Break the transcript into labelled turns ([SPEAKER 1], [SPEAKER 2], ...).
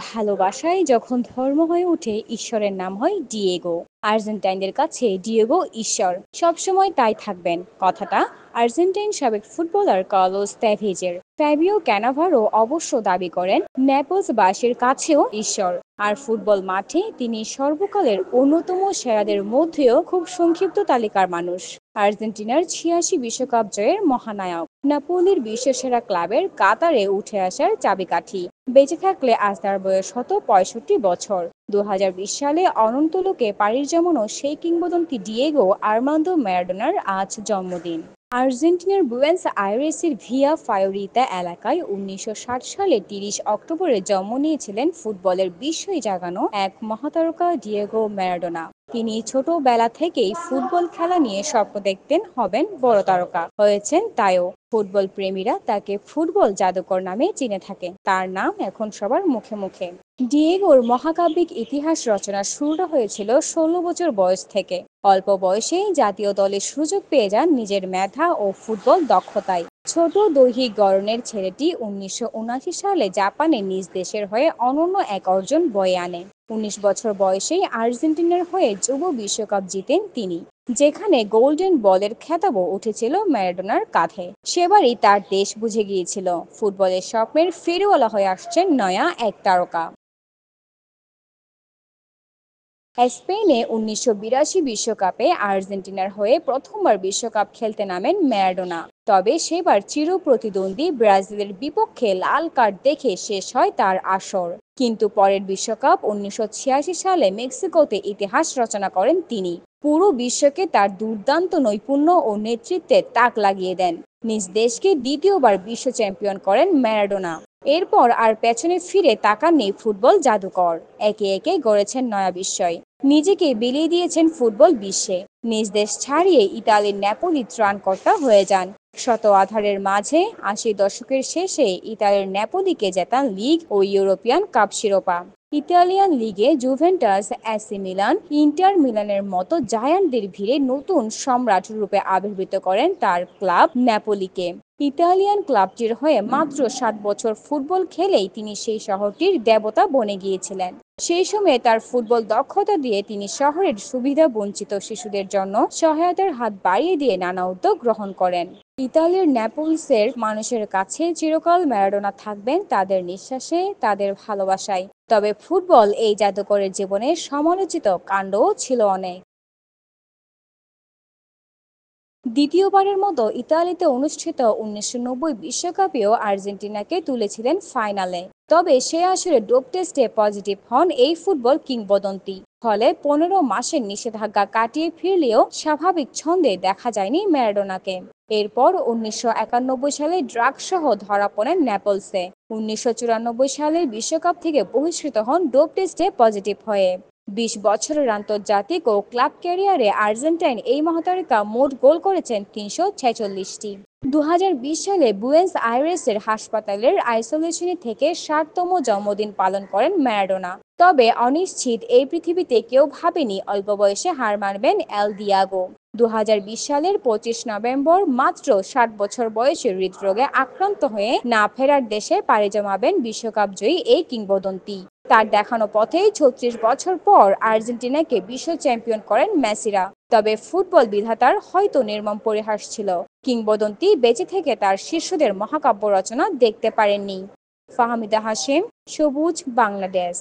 [SPEAKER 1] ভালোবাসায় যখন ধর্ম হয়ে ওঠে, ঈশ্বরের নাম হয় ডিয়েগো। আর্জেন্টাইনদের কাছে ডিয়েগো ঈশ্বর, সবসময় তাই থাকবেন। কথাটা আর্জেন্টাইন সাবেক ফুটবলার কার্লোস তেভেজের। ফ্যাবিও ক্যানাভারো অবশ্য দাবি করেন নেপলসবাসীর কাছেও ঈশ্বর। আর ফুটবল মাঠে তিনি সর্বকালের অন্যতম সেরাদের মধ্যেও খুব সংক্ষিপ্ত তালিকার মানুষ। আর্জেন্টিনার ৮৬ বিশ্বকাপ জয়ের মহানায়ক, নাপোলির বিশ্বসেরা ক্লাবের কাতারে উঠে আসার চাবিকাঠি। বেঁচে থাকলে আজ তার বয়স হতো ৬৫ বছর। ২০২০ সালে অনন্ত লোকে পাড়ির জমানো সেই কিংবদন্তি ডিয়েগো আর্মান্দো ম্যারাডোনার আজ জন্মদিন। আর্জেন্টিনার বুয়েন্স আইরেসের ভিয়া ফায়োরিতা এলাকায় ১৯৬০ সালে ৩০ অক্টোবরে জন্ম নিয়েছিলেন ফুটবলের বিস্ময় জাগানো এক মহাতারকা ডিয়েগো ম্যারাডোনা। তিনি ছোটবেলা থেকেই ফুটবল খেলা নিয়ে স্বপ্ন দেখতেন হবেন বড় তারকা, হয়েছেন তাইও। ফুটবল প্রেমীরা তাকে ফুটবল জাদুকর নামে চিনে থাকেন, তার নাম এখন সবার মুখে মুখে। ডিয়েগোর মহাকাব্যিক ইতিহাস রচনার শুরুটা হয়েছিল ১৬ বছর বয়স থেকে। অল্প বয়সেই জাতীয় দলে সুযোগ পেয়ে যান নিজের মেধা ও ফুটবল দক্ষতায়। ছোট দৈহিক গড়নের ছেলেটি ১৯৭৯ সালে জাপানে নিজ দেশের হয়ে অনন্য এক অর্জন বয়ে আনে। ১৯ বছর বয়সেই আর্জেন্টিনার হয়ে যুব বিশ্বকাপ জিতেন তিনি, যেখানে গোল্ডেন বলের খেতাবও উঠেছিল ম্যারাডোনার কাঁধে। সেবারই তার দেশ বুঝে গিয়েছিল ফুটবলের স্বপ্নের ফেরিওয়ালা হয়ে আসছেন নয়া এক তারকা। স্পেনে ১৯৮২ বিশ্বকাপে আর্জেন্টিনার হয়ে প্রথমবার বিশ্বকাপ খেলতে নামেন ম্যারাডোনা। তবে সেবার চিরপ্রতিদ্বন্দ্বী ব্রাজিলের বিপক্ষে লাল কার্ড দেখে শেষ হয় তার আসর। কিন্তু পরের বিশ্বকাপ ১৯৮৬ সালে মেক্সিকোতে ইতিহাস রচনা করেন তিনি। পুরো বিশ্বকে তার দুর্দান্ত নৈপুণ্য ও নেতৃত্বে তাক লাগিয়ে দেন। নিজ দেশকে দ্বিতীয়বার বিশ্ব চ্যাম্পিয়ন করেন ম্যারাডোনা। এরপর আর পেছনে ফিরে তাকাননি ফুটবল জাদুকর। একে একে গড়েছেন নয়া বিস্ময়, নিজেকে বিলিয়ে দিয়েছেন ফুটবল বিশ্বে। নিজ দেশ ছাড়িয়ে ইতালির নেপোলি ত্রাণকর্তা হয়ে যান। শত আঁধারের মাঝে ৮০ দশকের শেষে ইতালির নেপোলিকে জেতান লিগ ও ইউরোপিয়ান কাপ শিরোপা। ইতালিয়ান লিগে জুভেন্টাস, এসি মিলান, ইন্টার মিলানের মতো জায়ান্টদের ভিড়ে নতুন সম্রাট রূপে আবির্ভূত করেন তার ক্লাব নেপোলিকে। ইতালিয়ান ক্লাবটির হয়ে মাত্র ৭ বছর ফুটবল খেলেই তিনি সেই শহরটির দেবতা বনে গিয়েছিলেন। সেই সময়ে তার ফুটবল দক্ষতা দিয়ে তিনি শহরের সুবিধা বঞ্চিত শিশুদের জন্য সহায়তার হাত বাড়িয়ে দিয়ে নানা উদ্যোগ গ্রহণ করেন। ইতালির নেপলসের মানুষের কাছে চিরকাল ম্যারাডোনা থাকবেন তাদের নিঃশ্বাসে, তাদের ভালোবাসায়। তবে ফুটবল এই জাদুকরের জীবনে সমালোচিত কাণ্ডও ছিল অনেক। দ্বিতীয়বারের মতো ইতালিতে অনুষ্ঠিত ১৯৯০ বিশ্বকাপেও আর্জেন্টিনাকে তুলেছিলেন ফাইনালে। তবে সে আসরে ডোপ টেস্টে পজিটিভ হন এই ফুটবল কিংবদন্তি। ফলে ১৫ মাসের নিষেধাজ্ঞা কাটিয়ে ফিরলেও স্বাভাবিক ছন্দে দেখা যায়নি ম্যারাডোনাকে। এরপর ১৯৯১ সালে ড্রাগ সহ ধরা পড়েন নেপলসে। ১৯৯৪ সালের বিশ্বকাপ থেকে বহিষ্কৃত হন ডোপ টেস্টে পজিটিভ হয়ে। ২০ বছরের আন্তর্জাতিক ও ক্লাব ক্যারিয়ারে আর্জেন্টাইন এই মহাতারকা মোট গোল করেছেন ৩৪৬টি। ২০২০ সালে বুয়েন্স আইরেসের হাসপাতালের আইসোলেশনে থেকে ৬০তম জন্মদিন পালন করেন ম্যারাডোনা। তবে অনিশ্চিত এই পৃথিবীতে কেউ ভাবেনি অল্প বয়সে হার মানবেন এল দিয়াগো। ২০২০ সালের ২৫ নভেম্বর মাত্র ৬০ বছর বয়সে হৃদরোগে আক্রান্ত হয়ে না ফেরার দেশে পাড়ি জমাবেন বিশ্বকাপ জয়ী এই কিংবদন্তি। তার দেখানো পথেই ৩৬ বছর পর আর্জেন্টিনাকে বিশ্ব চ্যাম্পিয়ন করেন মেসিরা। তবে ফুটবল বিধাতার হয়তো নির্মম পরিহাস ছিল, কিংবদন্তি বেঁচে থেকে তার শিষ্যদের মহাকাব্য রচনা দেখতে পারেননি। ফাহমিদা হাশেম, সবুজ, বাংলাদেশ।